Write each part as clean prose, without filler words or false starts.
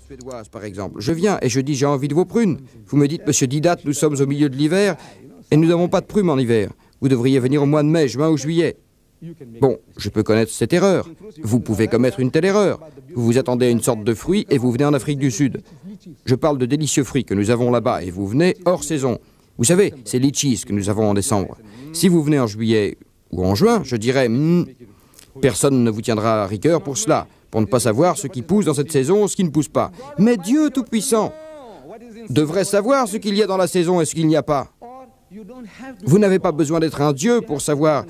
suédoise, par exemple. Je viens et je dis j'ai envie de vos prunes. Vous me dites, monsieur Didat, nous sommes au milieu de l'hiver et nous n'avons pas de prunes en hiver. Vous devriez venir au mois de mai, juin ou juillet. Bon, je peux connaître cette erreur. Vous pouvez commettre une telle erreur. Vous vous attendez à une sorte de fruit et vous venez en Afrique du Sud. Je parle de délicieux fruits que nous avons là-bas et vous venez hors saison. Vous savez, c'est litchis que nous avons en décembre. Si vous venez en juillet ou en juin, je dirais, personne ne vous tiendra à rigueur pour cela, pour ne pas savoir ce qui pousse dans cette saison ou ce qui ne pousse pas. Mais Dieu Tout-Puissant devrait savoir ce qu'il y a dans la saison et ce qu'il n'y a pas. Vous n'avez pas besoin d'être un Dieu pour savoir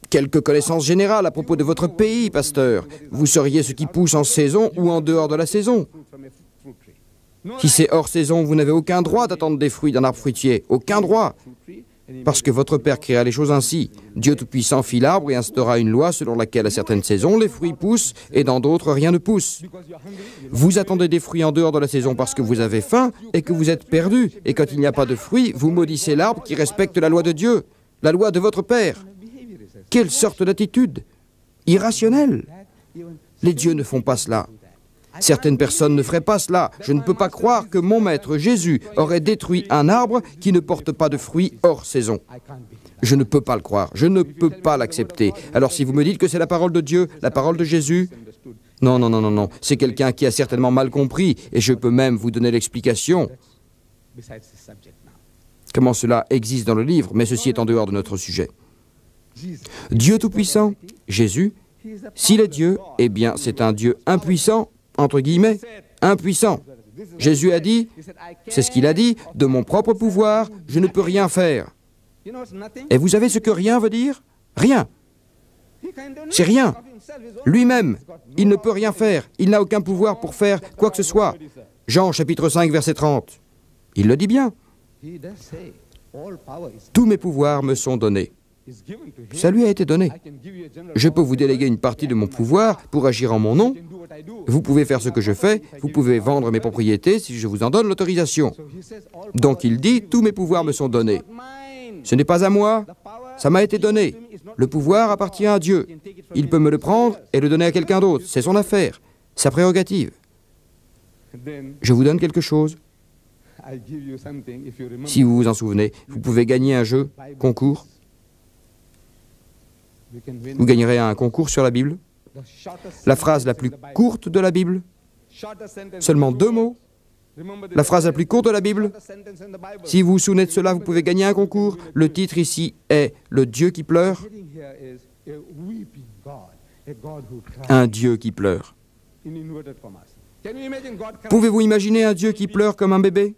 quelques connaissances générales à propos de votre pays, pasteur. Vous sauriez ce qui pousse en saison ou en dehors de la saison. Si c'est hors saison, vous n'avez aucun droit d'attendre des fruits d'un arbre fruitier. Aucun droit. Parce que votre Père créa les choses ainsi. Dieu Tout-Puissant fit l'arbre et instaura une loi selon laquelle à certaines saisons, les fruits poussent et dans d'autres, rien ne pousse. Vous attendez des fruits en dehors de la saison parce que vous avez faim et que vous êtes perdu. Et quand il n'y a pas de fruits, vous maudissez l'arbre qui respecte la loi de Dieu, la loi de votre Père. Quelle sorte d'attitude irrationnelle. Les dieux ne font pas cela. Certaines personnes ne feraient pas cela. Je ne peux pas croire que mon maître Jésus aurait détruit un arbre qui ne porte pas de fruits hors saison. Je ne peux pas le croire. Je ne peux pas l'accepter. Alors si vous me dites que c'est la parole de Dieu, la parole de Jésus, non, non, non, non, non. C'est quelqu'un qui a certainement mal compris et je peux même vous donner l'explication. Comment cela existe dans le livre, mais ceci est en dehors de notre sujet. Dieu Tout-Puissant, Jésus, s'il est Dieu, eh bien c'est un Dieu impuissant, entre guillemets, impuissant. Jésus a dit, c'est ce qu'il a dit, de mon propre pouvoir, je ne peux rien faire. Et vous savez ce que rien veut dire? Rien. C'est rien. Lui-même, il ne peut rien faire. Il n'a aucun pouvoir pour faire quoi que ce soit. Jean chapitre 5, verset 30. Il le dit bien. Tous mes pouvoirs me sont donnés. Ça lui a été donné. Je peux vous déléguer une partie de mon pouvoir pour agir en mon nom. Vous pouvez faire ce que je fais. Vous pouvez vendre mes propriétés si je vous en donne l'autorisation. Donc il dit, tous mes pouvoirs me sont donnés. Ce n'est pas à moi, ça m'a été donné. Le pouvoir appartient à Dieu. Il peut me le prendre et le donner à quelqu'un d'autre. C'est son affaire, sa prérogative. Je vous donne quelque chose. Si vous vous en souvenez, vous pouvez gagner un jeu, concours. Vous gagnerez un concours sur la Bible. La phrase la plus courte de la Bible. Seulement 2 mots. La phrase la plus courte de la Bible. Si vous vous souvenez de cela, vous pouvez gagner un concours. Le titre ici est « Le Dieu qui pleure ». Un Dieu qui pleure. Pouvez-vous imaginer un Dieu qui pleure comme un bébé?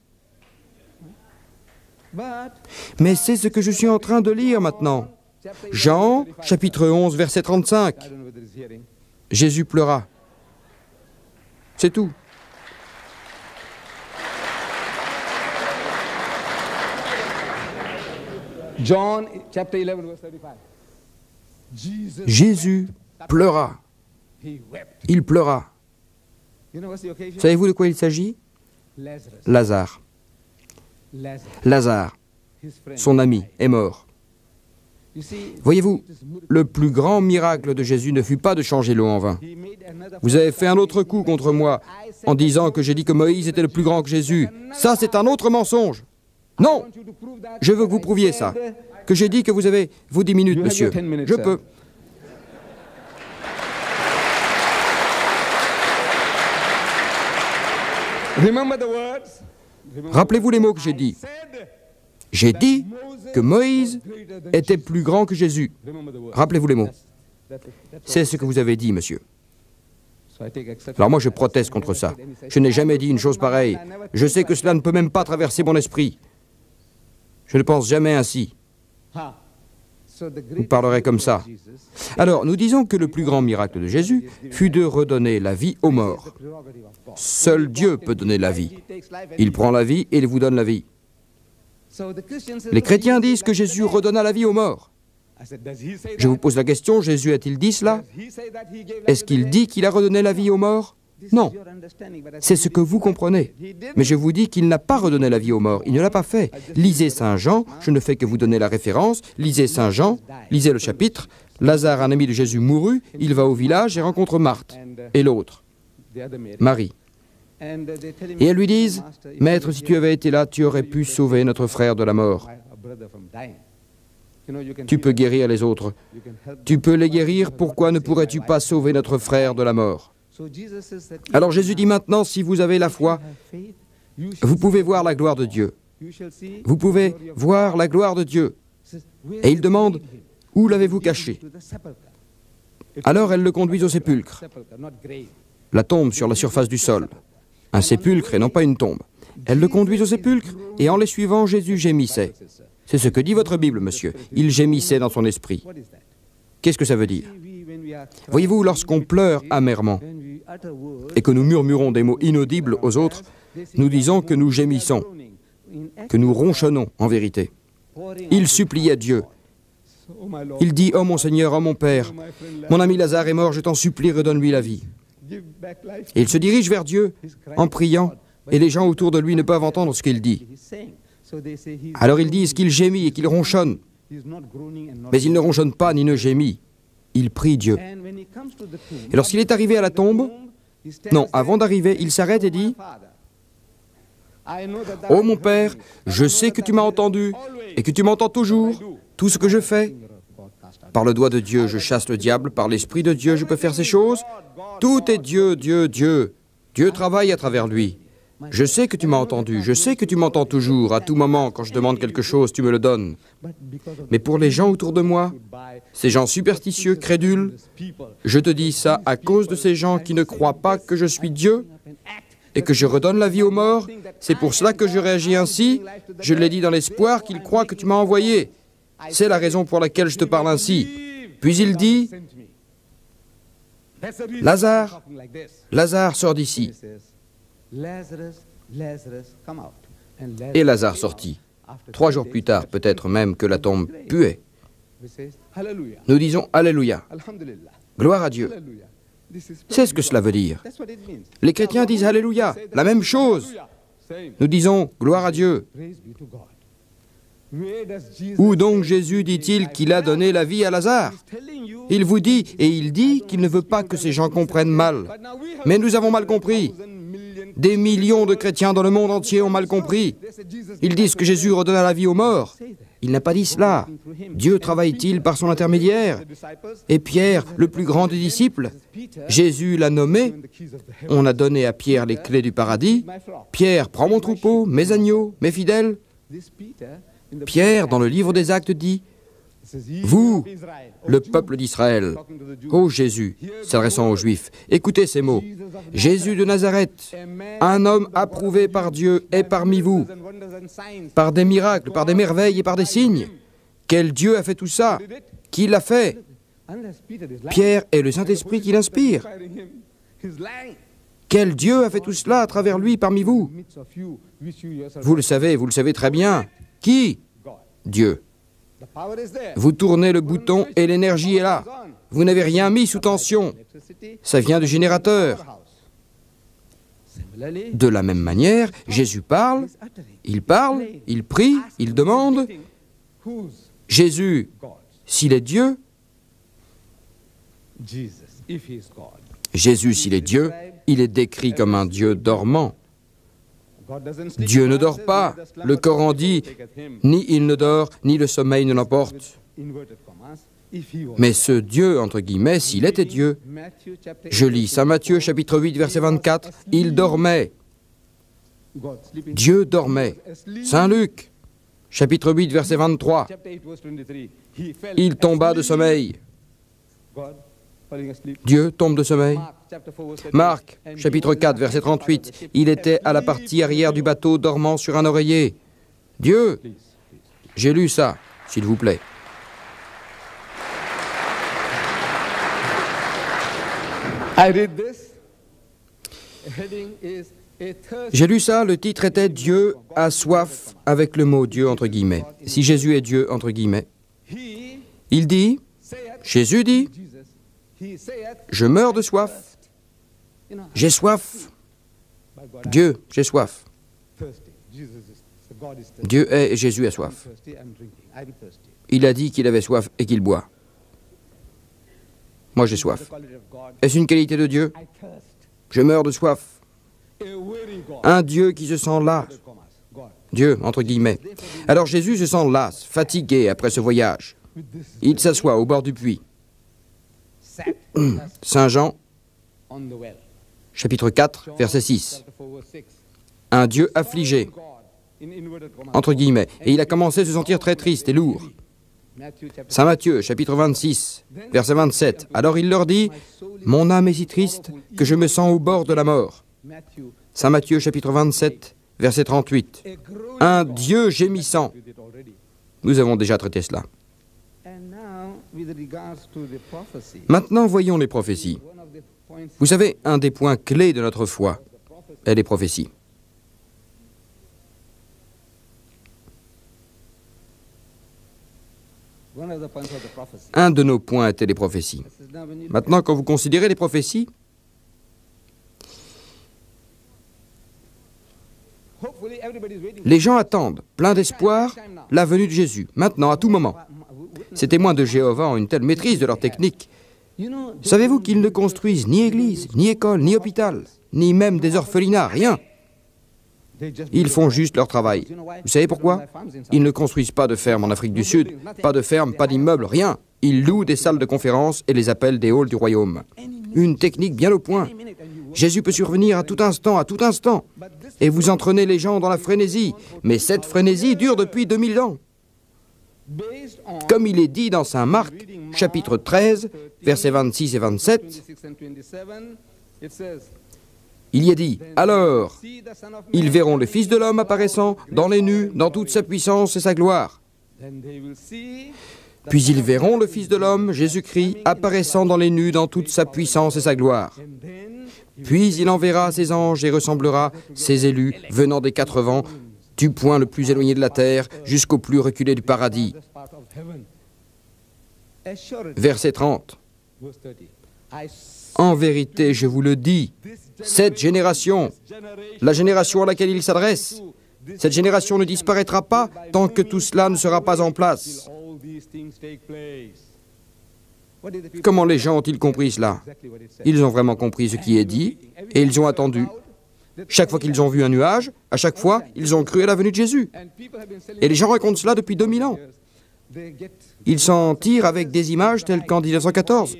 Mais c'est ce que je suis en train de lire maintenant. Jean, chapitre 11, verset 35. Jésus pleura. C'est tout. John chapter 11 verse 35. Jésus pleura. Il pleura. Savez-vous de quoi il s'agit? Lazare. Lazare, son ami, est mort. Voyez-vous, le plus grand miracle de Jésus ne fut pas de changer l'eau en vin. Vous avez fait un autre coup contre moi en disant que j'ai dit que Moïse était le plus grand que Jésus. Ça, c'est un autre mensonge. Non, je veux que vous prouviez ça. Que j'ai dit que vous avez, vous 10 minutes, monsieur. Je peux. Rappelez-vous les mots que j'ai dit. J'ai dit que Moïse était plus grand que Jésus. Rappelez-vous les mots. C'est ce que vous avez dit, monsieur. Alors moi, je proteste contre ça. Je n'ai jamais dit une chose pareille. Je sais que cela ne peut même pas traverser mon esprit. Je ne pense jamais ainsi. Vous parlerez comme ça. Alors, nous disons que le plus grand miracle de Jésus fut de redonner la vie aux morts. Seul Dieu peut donner la vie. Il prend la vie et il vous donne la vie. Les chrétiens disent que Jésus redonna la vie aux morts. Je vous pose la question, Jésus a-t-il dit cela? Est-ce qu'il dit qu'il a redonné la vie aux morts? Non. C'est ce que vous comprenez. Mais je vous dis qu'il n'a pas redonné la vie aux morts. Il ne l'a pas fait. Lisez Saint Jean, je ne fais que vous donner la référence. Lisez Saint Jean, lisez le chapitre. Lazare, un ami de Jésus, mourut. Il va au village et rencontre Marthe. Et l'autre, Marie. Et elles lui disent, « Maître, si tu avais été là, tu aurais pu sauver notre frère de la mort. Tu peux guérir les autres. Tu peux les guérir, pourquoi ne pourrais-tu pas sauver notre frère de la mort ?» Alors Jésus dit maintenant, si vous avez la foi, vous pouvez voir la gloire de Dieu. Vous pouvez voir la gloire de Dieu. Et il demande, où l'avez-vous caché? Alors elle le conduit au sépulcre. La tombe sur la surface du sol. Un sépulcre et non pas une tombe. Elle le conduit au sépulcre et en les suivant, Jésus gémissait. C'est ce que dit votre Bible, monsieur. Il gémissait dans son esprit. Qu'est-ce que ça veut dire? Voyez-vous, lorsqu'on pleure amèrement et que nous murmurons des mots inaudibles aux autres, nous disons que nous gémissons, que nous ronchonnons en vérité. Il suppliait Dieu. Il dit, « Oh mon Seigneur, oh mon Père, mon ami Lazare est mort, je t'en supplie, redonne-lui la vie. » Et il se dirige vers Dieu en priant, et les gens autour de lui ne peuvent entendre ce qu'il dit. Alors ils disent qu'il gémit et qu'il ronchonne. Mais il ne ronchonne pas ni ne gémit. Il prie Dieu. Et lorsqu'il est arrivé à la tombe, non, avant d'arriver, il s'arrête et dit, « Oh mon Père, je sais que tu m'as entendu et que tu m'entends toujours, tout ce que je fais. Par le doigt de Dieu, je chasse le diable, par l'Esprit de Dieu, je peux faire ces choses. Tout est Dieu, Dieu, Dieu. Dieu travaille à travers lui. Je sais que tu m'as entendu, je sais que tu m'entends toujours. À tout moment, quand je demande quelque chose, tu me le donnes. Mais pour les gens autour de moi, ces gens superstitieux, crédules, je te dis ça à cause de ces gens qui ne croient pas que je suis Dieu et que je redonne la vie aux morts. C'est pour cela que je réagis ainsi. Je l'ai dit dans l'espoir qu'ils croient que tu m'as envoyé. C'est la raison pour laquelle je te parle ainsi. » Puis il dit, « Lazare, Lazare, sors d'ici. » Et Lazare sortit. 3 jours plus tard, peut-être même que la tombe puait. Nous disons Alléluia. Gloire à Dieu. C'est ce que cela veut dire. Les chrétiens disent Alléluia, la même chose. Nous disons Gloire à Dieu. Où donc Jésus dit-il qu'il a donné la vie à Lazare? Il vous dit, et il dit qu'il ne veut pas que ces gens comprennent mal. Mais nous avons mal compris. Des millions de chrétiens dans le monde entier ont mal compris. Ils disent que Jésus redonna la vie aux morts. Il n'a pas dit cela. Dieu travaille-t-il par son intermédiaire? Et Pierre, le plus grand des disciples, Jésus l'a nommé. On a donné à Pierre les clés du paradis. Pierre, prends mon troupeau, mes agneaux, mes fidèles. Pierre, dans le livre des Actes, dit « Vous, le peuple d'Israël, ô Jésus, s'adressant aux Juifs, écoutez ces mots. Jésus de Nazareth, un homme approuvé par Dieu, est parmi vous, par des miracles, par des merveilles et par des signes. Quel Dieu a fait tout ça? Qui l'a fait? Pierre est le Saint-Esprit qui l'inspire. Quel Dieu a fait tout cela à travers lui parmi vous? Vous le savez très bien. Qui? Dieu. Vous tournez le bouton et l'énergie est là. Vous n'avez rien mis sous tension. Ça vient du générateur. De la même manière, Jésus parle, il prie, il demande. Jésus, s'il est Dieu, Jésus, s'il est Dieu, il est décrit comme un Dieu dormant. Dieu ne dort pas. Le Coran dit, ni il ne dort, ni le sommeil ne l'emporte. Mais ce Dieu, entre guillemets, s'il était Dieu, je lis Saint Matthieu, chapitre 8, verset 24, il dormait. Dieu dormait. Saint Luc, chapitre 8, verset 23, il tomba de sommeil. Dieu tombe de sommeil. Marc, chapitre 4, verset 38, il était à la partie arrière du bateau dormant sur un oreiller. Dieu, j'ai lu ça, s'il vous plaît. J'ai lu ça, le titre était « Dieu a soif » avec le mot « Dieu » entre guillemets. Si Jésus est Dieu entre guillemets, il dit, Jésus dit, je meurs de soif. J'ai soif. Dieu, j'ai soif. Dieu est et Jésus a soif. Il a dit qu'il avait soif et qu'il boit. Moi, j'ai soif. Est-ce une qualité de Dieu? Je meurs de soif. Un Dieu qui se sent las. Dieu, entre guillemets. Alors Jésus se sent las, fatigué après ce voyage. Il s'assoit au bord du puits. Saint Jean, chapitre 4, verset 6. Un Dieu affligé, entre guillemets, et il a commencé à se sentir très triste et lourd. Saint Matthieu, chapitre 26, verset 27. Alors il leur dit, « Mon âme est si triste que je me sens au bord de la mort. » Saint Matthieu, chapitre 27, verset 38. Un Dieu gémissant. Nous avons déjà traité cela. Maintenant, voyons les prophéties. Vous savez, un des points clés de notre foi est les prophéties. Un de nos points était les prophéties. Maintenant, quand vous considérez les prophéties, les gens attendent, plein d'espoir, la venue de Jésus, maintenant, à tout moment. Ces témoins de Jéhovah ont une telle maîtrise de leur technique. Savez-vous qu'ils ne construisent ni église, ni école, ni hôpital, ni même des orphelinats, rien. Ils font juste leur travail. Vous savez pourquoi? Ils ne construisent pas de ferme en Afrique du Sud, pas de ferme, pas d'immeuble, rien. Ils louent des salles de conférence et les appellent des halls du royaume. Une technique bien au point. Jésus peut survenir à tout instant, et vous entraînez les gens dans la frénésie. Mais cette frénésie dure depuis 2000 ans. Comme il est dit dans Saint Marc, chapitre 13, versets 26 et 27, il y est dit, « Alors, ils verront le Fils de l'homme apparaissant dans les nues, dans toute sa puissance et sa gloire. Puis ils verront le Fils de l'homme, Jésus-Christ, apparaissant dans les nues, dans toute sa puissance et sa gloire. Puis il enverra ses anges et ressemblera ses élus venant des quatre vents, du point le plus éloigné de la terre jusqu'au plus reculé du paradis. » Verset 30. En vérité, je vous le dis, cette génération, la génération à laquelle il s'adresse, cette génération ne disparaîtra pas tant que tout cela ne sera pas en place. Comment les gens ont-ils compris cela? Ils ont vraiment compris ce qui est dit et ils ont attendu. Chaque fois qu'ils ont vu un nuage, à chaque fois, ils ont cru à la venue de Jésus. Et les gens racontent cela depuis 2000 ans. Ils s'en tirent avec des images telles qu'en 1914.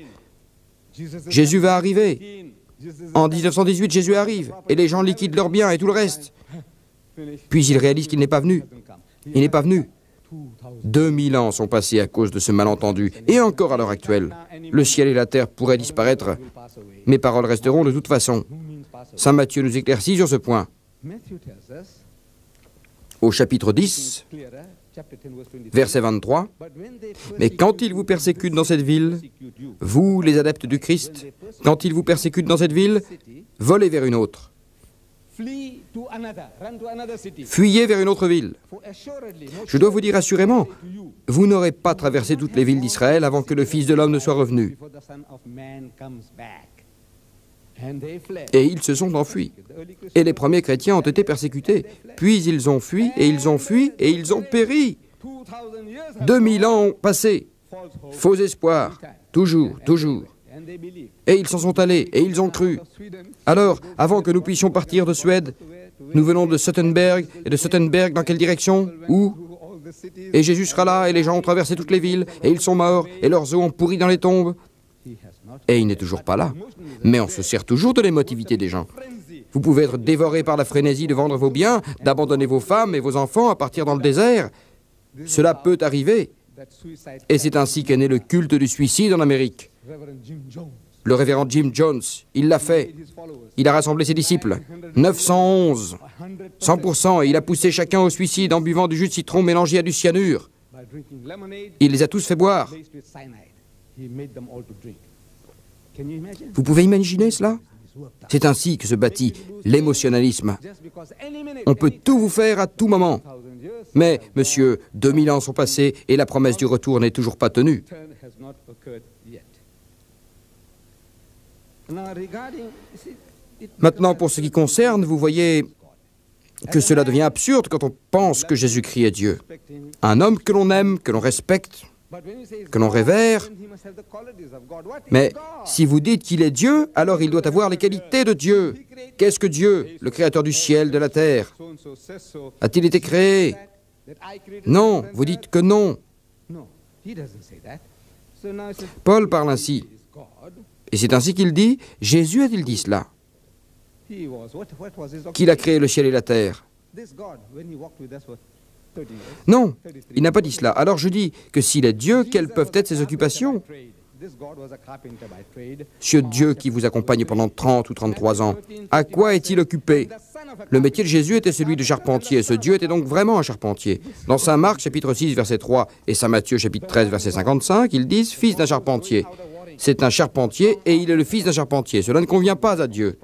Jésus va arriver. En 1918, Jésus arrive, et les gens liquident leurs biens et tout le reste. Puis ils réalisent qu'il n'est pas venu. Il n'est pas venu. 2000 ans sont passés à cause de ce malentendu, et encore à l'heure actuelle. Le ciel et la terre pourraient disparaître. Mes paroles resteront de toute façon. Saint Matthieu nous éclaircit sur ce point. Au chapitre 10, verset 23, « Mais quand ils vous persécutent dans cette ville, vous, les adeptes du Christ, quand ils vous persécutent dans cette ville, volez vers une autre. Fuyez vers une autre ville. Je dois vous dire assurément, vous n'aurez pas traversé toutes les villes d'Israël avant que le Fils de l'homme ne soit revenu. » Et ils se sont enfuis. Et les premiers chrétiens ont été persécutés. Puis ils ont fui, et ils ont fui, et ils ont péri. 2000 ans ont passé. Faux espoir. Toujours. Et ils s'en sont allés, et ils ont cru. Alors, avant que nous puissions partir de Suède, nous venons de Suttenberg, et de Suttenberg dans quelle direction? Où? Et Jésus sera là, et les gens ont traversé toutes les villes, et ils sont morts, et leurs os ont pourri dans les tombes. Et il n'est toujours pas là. Mais on se sert toujours de l'émotivité des gens. Vous pouvez être dévoré par la frénésie de vendre vos biens, d'abandonner vos femmes et vos enfants à partir dans le désert. Cela peut arriver. Et c'est ainsi qu'est né le culte du suicide en Amérique. Le révérend Jim Jones, il l'a fait. Il a rassemblé ses disciples. 911. 100%. Et il a poussé chacun au suicide en buvant du jus de citron mélangé à du cyanure. Il les a tous fait boire. Vous pouvez imaginer cela? C'est ainsi que se bâtit l'émotionnalisme. On peut tout vous faire à tout moment. Mais, monsieur, 2000 ans sont passés et la promesse du retour n'est toujours pas tenue. Maintenant, pour ce qui concerne, vous voyez que cela devient absurde quand on pense que Jésus-Christ est Dieu. Un homme que l'on aime, que l'on respecte, que l'on révère. Mais si vous dites qu'il est Dieu, alors il doit avoir les qualités de Dieu. Qu'est-ce que Dieu, le créateur du ciel, de la terre? A-t-il été créé? Non, vous dites que non. Paul parle ainsi. Et c'est ainsi qu'il dit, Jésus a-t-il dit cela? Qu'il a créé le ciel et la terre? Non, il n'a pas dit cela. Alors je dis que s'il est Dieu, quelles peuvent être ses occupations? Ce Dieu qui vous accompagne pendant 30 ou 33 ans, à quoi est-il occupé? Le métier de Jésus était celui de charpentier. Ce Dieu était donc vraiment un charpentier. Dans Saint Marc, chapitre 6, verset 3, et Saint Matthieu, chapitre 13, verset 55, ils disent « Fils d'un charpentier ». C'est un charpentier et il est le fils d'un charpentier. Cela ne convient pas à Dieu.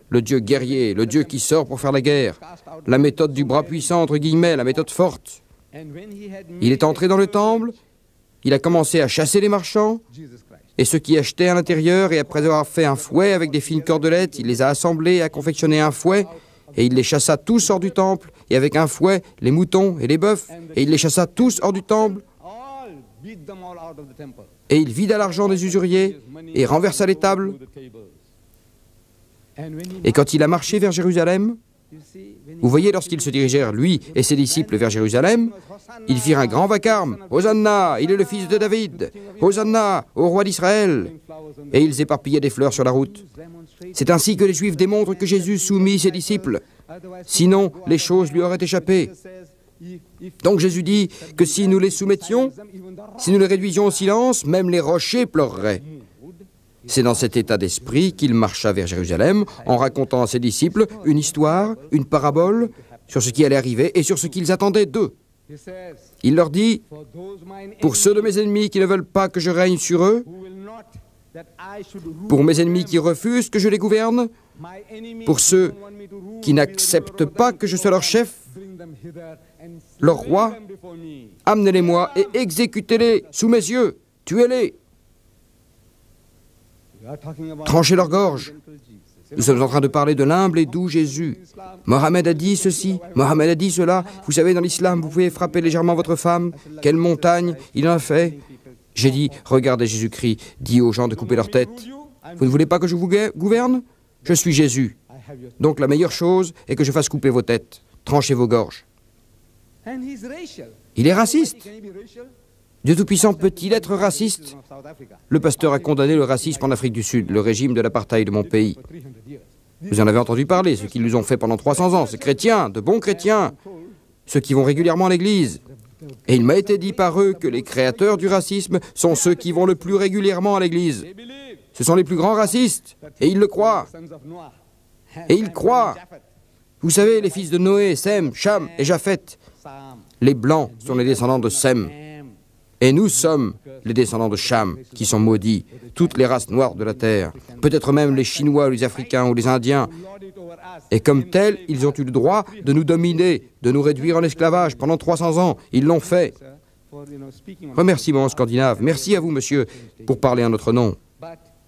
Le Dieu guerrier, le Dieu qui sort pour faire la guerre, la méthode du bras puissant, entre guillemets, la méthode forte. Il est entré dans le temple, il a commencé à chasser les marchands et ceux qui achetaient à l'intérieur, et après avoir fait un fouet avec des fines cordelettes, il les a assemblés et a confectionné un fouet, et il les chassa tous hors du temple, et avec un fouet, les moutons et les bœufs, et il les chassa tous hors du temple, et il vida l'argent des usuriers, et renversa les tables. Et quand il a marché vers Jérusalem, vous voyez, lorsqu'ils se dirigèrent, lui et ses disciples, vers Jérusalem, ils firent un grand vacarme. « Hosanna, il est le fils de David! Hosanna, au roi d'Israël !» Et ils éparpillaient des fleurs sur la route. C'est ainsi que les Juifs démontrent que Jésus soumit ses disciples. Sinon, les choses lui auraient échappé. Donc Jésus dit que si nous les soumettions, si nous les réduisions au silence, même les rochers pleureraient. C'est dans cet état d'esprit qu'il marcha vers Jérusalem en racontant à ses disciples une histoire, une parabole sur ce qui allait arriver et sur ce qu'ils attendaient d'eux. Il leur dit, pour ceux de mes ennemis qui ne veulent pas que je règne sur eux, pour mes ennemis qui refusent que je les gouverne, pour ceux qui n'acceptent pas que je sois leur chef, leur roi, amenez-les-moi et exécutez-les sous mes yeux, tuez-les. Tranchez leur gorge. Nous sommes en train de parler de l'humble et doux Jésus. Mohammed a dit ceci, Mohammed a dit cela. Vous savez, dans l'islam, vous pouvez frapper légèrement votre femme. Quelle montagne il en a fait. J'ai dit, regardez Jésus-Christ, dit aux gens de couper leur tête. Vous ne voulez pas que je vous gouverne? Je suis Jésus. Donc la meilleure chose est que je fasse couper vos têtes. Tranchez vos gorges. Il est raciste. Dieu Tout-Puissant peut-il être raciste? Le pasteur a condamné le racisme en Afrique du Sud, le régime de l'apartheid de mon pays. Vous en avez entendu parler, ce qu'ils nous ont fait pendant 300 ans, ces chrétiens, de bons chrétiens, ceux qui vont régulièrement à l'église. Et il m'a été dit par eux que les créateurs du racisme sont ceux qui vont le plus régulièrement à l'église. Ce sont les plus grands racistes, et ils le croient. Et ils croient. Vous savez, les fils de Noé, Sem, Cham et Japheth, les blancs sont les descendants de Sem. Et nous sommes les descendants de Cham, qui sont maudits, toutes les races noires de la terre, peut-être même les Chinois, ou les Africains ou les Indiens. Et comme tels, ils ont eu le droit de nous dominer, de nous réduire en esclavage pendant 300 ans. Ils l'ont fait. Remerciements scandinaves. Merci à vous, monsieur, pour parler en notre nom.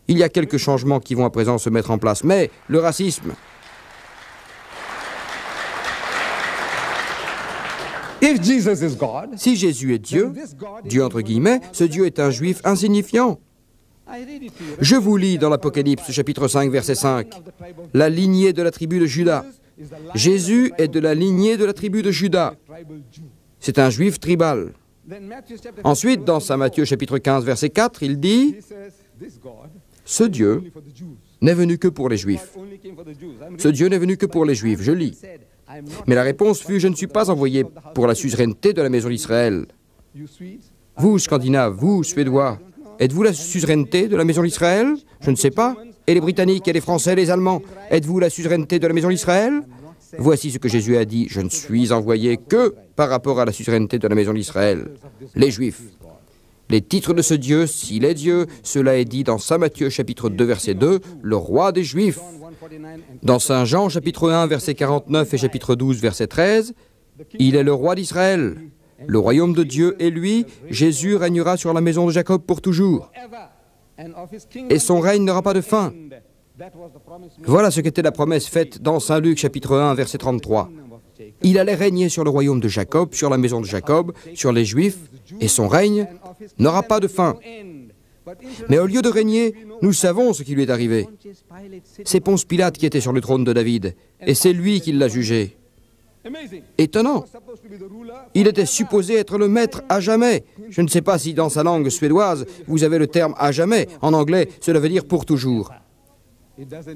Il y a quelques changements qui vont à présent se mettre en place, mais le racisme... Si Jésus est Dieu, Dieu entre guillemets, ce Dieu est un juif insignifiant. Je vous lis dans l'Apocalypse, chapitre 5, verset 5, la lignée de la tribu de Juda. Jésus est de la lignée de la tribu de Juda. C'est un juif tribal. Ensuite, dans Saint Matthieu, chapitre 15, verset 4, il dit, ce Dieu n'est venu que pour les Juifs. Ce Dieu n'est venu que pour les Juifs, je lis. Mais la réponse fut, je ne suis pas envoyé pour la suzeraineté de la maison d'Israël. Vous, Scandinaves, vous, Suédois, êtes-vous la suzeraineté de la maison d'Israël? Je ne sais pas. Et les Britanniques, et les Français, les Allemands, êtes-vous la suzeraineté de la maison d'Israël? Voici ce que Jésus a dit, je ne suis envoyé que par rapport à la suzeraineté de la maison d'Israël. Les Juifs. Les titres de ce Dieu, s'il est Dieu, cela est dit dans Saint Matthieu, chapitre 2, verset 2, le roi des Juifs. Dans Saint Jean, chapitre 1, verset 49 et chapitre 12, verset 13, il est le roi d'Israël. Le royaume de Dieu est lui, Jésus régnera sur la maison de Jacob pour toujours. Et son règne n'aura pas de fin. Voilà ce qu'était la promesse faite dans Saint Luc, chapitre 1, verset 33. Il allait régner sur le royaume de Jacob, sur la maison de Jacob, sur les Juifs, et son règne n'aura pas de fin. Mais au lieu de régner, nous savons ce qui lui est arrivé. C'est Ponce Pilate qui était sur le trône de David, et c'est lui qui l'a jugé. Étonnant. Il était supposé être le maître à jamais. Je ne sais pas si dans sa langue suédoise, vous avez le terme à jamais. En anglais, cela veut dire pour toujours.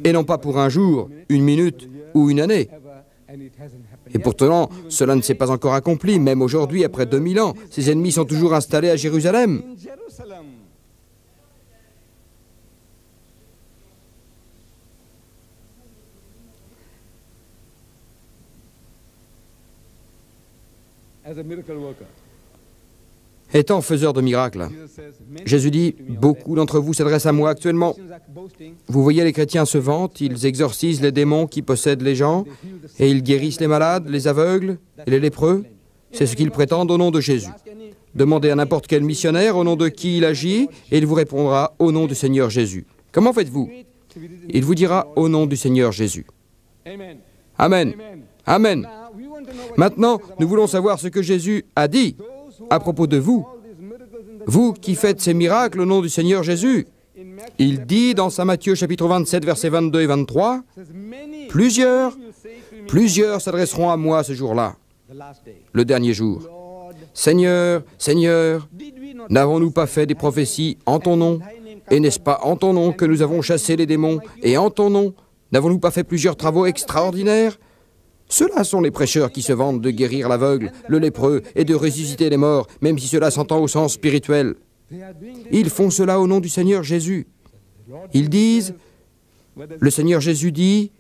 Et non pas pour un jour, une minute ou une année. Et pourtant, cela ne s'est pas encore accompli. Même aujourd'hui, après 2000 ans, ses ennemis sont toujours installés à Jérusalem. Étant faiseur de miracles, Jésus dit, beaucoup d'entre vous s'adressent à moi actuellement. Vous voyez, les chrétiens se vantent, ils exorcisent les démons qui possèdent les gens, et ils guérissent les malades, les aveugles et les lépreux. C'est ce qu'ils prétendent au nom de Jésus. Demandez à n'importe quel missionnaire au nom de qui il agit, et il vous répondra au nom du Seigneur Jésus. Comment faites-vous? Il vous dira au nom du Seigneur Jésus. Amen. Amen. Maintenant, nous voulons savoir ce que Jésus a dit à propos de vous. Vous qui faites ces miracles au nom du Seigneur Jésus. Il dit dans Saint Matthieu chapitre 27, versets 22 et 23, « Plusieurs s'adresseront à moi ce jour-là, le dernier jour. Seigneur, Seigneur, n'avons-nous pas fait des prophéties en ton nom? Et n'est-ce pas en ton nom que nous avons chassé les démons? Et en ton nom, n'avons-nous pas fait plusieurs travaux extraordinaires? Ceux-là sont les prêcheurs qui se vantent de guérir l'aveugle, le lépreux et de ressusciter les morts, même si cela s'entend au sens spirituel. Ils font cela au nom du Seigneur Jésus. Ils disent, le Seigneur Jésus dit,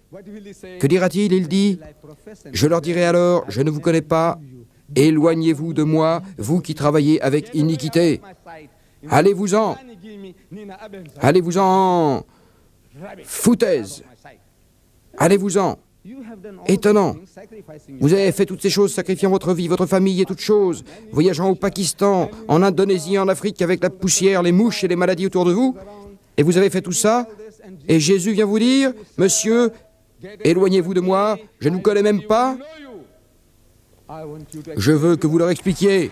que dira-t-il? Il dit, je leur dirai alors, je ne vous connais pas, éloignez-vous de moi, vous qui travaillez avec iniquité. Allez-vous-en, allez-vous-en, foutaise, allez-vous-en. Étonnant. Vous avez fait toutes ces choses, sacrifiant votre vie, votre famille et toutes choses, voyageant au Pakistan, en Indonésie, en Afrique, avec la poussière, les mouches et les maladies autour de vous. Et vous avez fait tout ça, et Jésus vient vous dire, « Monsieur, éloignez-vous de moi, je ne vous connais même pas. » Je veux que vous leur expliquiez.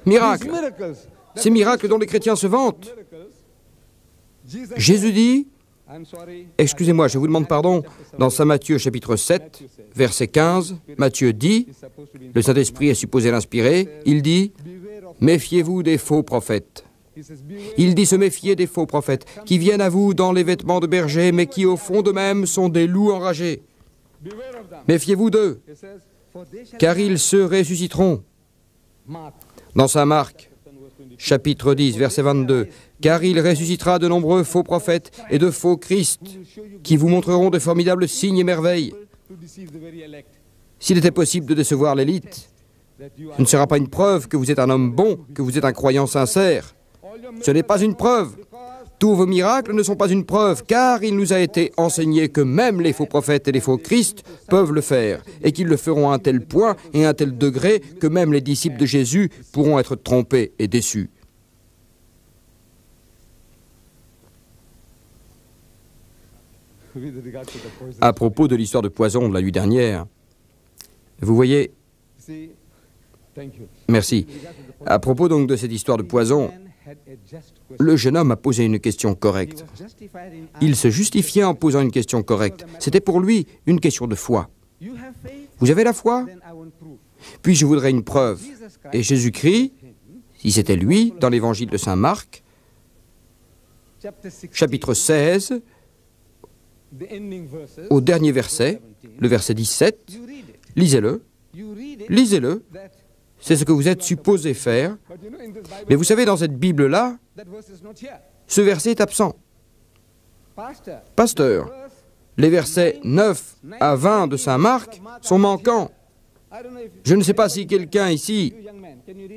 Miracles. Ces miracles dont les chrétiens se vantent. Jésus dit, excusez-moi, je vous demande pardon, dans Saint Matthieu chapitre 7, verset 15, Matthieu dit, le Saint-Esprit est supposé l'inspirer, il dit, méfiez-vous des faux prophètes. Il dit se méfier des faux prophètes, qui viennent à vous dans les vêtements de berger, mais qui au fond d'eux-mêmes sont des loups enragés. Méfiez-vous d'eux, car ils se ressusciteront. Dans Saint Marc, chapitre 10, verset 22, « Car il ressuscitera de nombreux faux prophètes et de faux Christ, qui vous montreront de formidables signes et merveilles. » S'il était possible de décevoir l'élite, ce ne sera pas une preuve que vous êtes un homme bon, que vous êtes un croyant sincère. Ce n'est pas une preuve. Tous vos miracles ne sont pas une preuve, car il nous a été enseigné que même les faux prophètes et les faux Christ peuvent le faire, et qu'ils le feront à un tel point et à un tel degré que même les disciples de Jésus pourront être trompés et déçus. À propos de l'histoire de poison de la nuit dernière, vous voyez... Merci. À propos donc de cette histoire de poison, le jeune homme a posé une question correcte. Il se justifiait en posant une question correcte. C'était pour lui une question de foi. Vous avez la foi? Puis je voudrais une preuve. Et Jésus-Christ, si c'était lui, dans l'évangile de Saint Marc, chapitre 16, au dernier verset, le verset 17, lisez-le, lisez-le. C'est ce que vous êtes supposé faire. Mais vous savez, dans cette Bible-là, ce verset est absent. Pasteur, les versets 9 à 20 de Saint Marc sont manquants. Je ne sais pas si quelqu'un ici...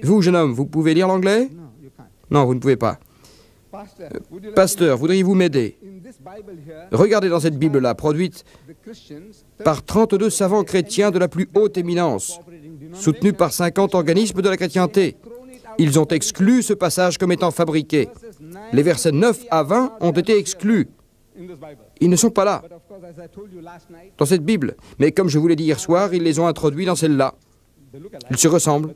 Vous, jeune homme, vous pouvez lire l'anglais? Non, vous ne pouvez pas. Pasteur, voudriez-vous m'aider? Regardez dans cette Bible-là, produite par 32 savants chrétiens de la plus haute éminence, soutenus par 50 organismes de la chrétienté. Ils ont exclu ce passage comme étant fabriqué. Les versets 9 à 20 ont été exclus. Ils ne sont pas là, dans cette Bible. Mais comme je vous l'ai dit hier soir, ils les ont introduits dans celle-là. Ils se ressemblent,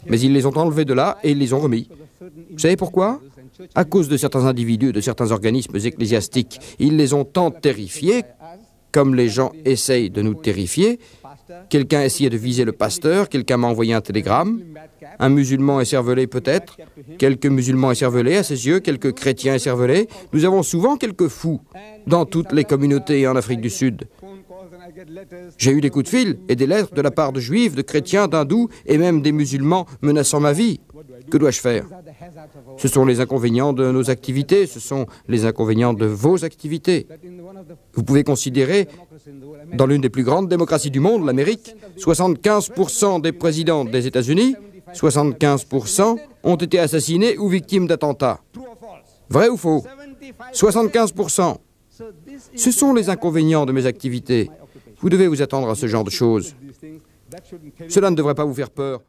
mais ils les ont enlevés de là et ils les ont remis. Vous savez pourquoi? À cause de certains individus, de certains organismes ecclésiastiques. Ils les ont tant terrifiés, comme les gens essayent de nous terrifier. Quelqu'un essayait de viser le pasteur, quelqu'un m'a envoyé un télégramme, un musulman écervelé peut-être, quelques musulmans écervelés à ses yeux, quelques chrétiens écervelés. Nous avons souvent quelques fous dans toutes les communautés en Afrique du Sud. J'ai eu des coups de fil et des lettres de la part de juifs, de chrétiens, d'hindous et même des musulmans menaçant ma vie. Que dois-je faire? Ce sont les inconvénients de nos activités, ce sont les inconvénients de vos activités. Vous pouvez considérer, dans l'une des plus grandes démocraties du monde, l'Amérique, 75% des présidents des États-Unis, 75% ont été assassinés ou victimes d'attentats. Vrai ou faux? 75%. Ce sont les inconvénients de mes activités. Vous devez vous attendre à ce genre de choses. Cela ne devrait pas vous faire peur.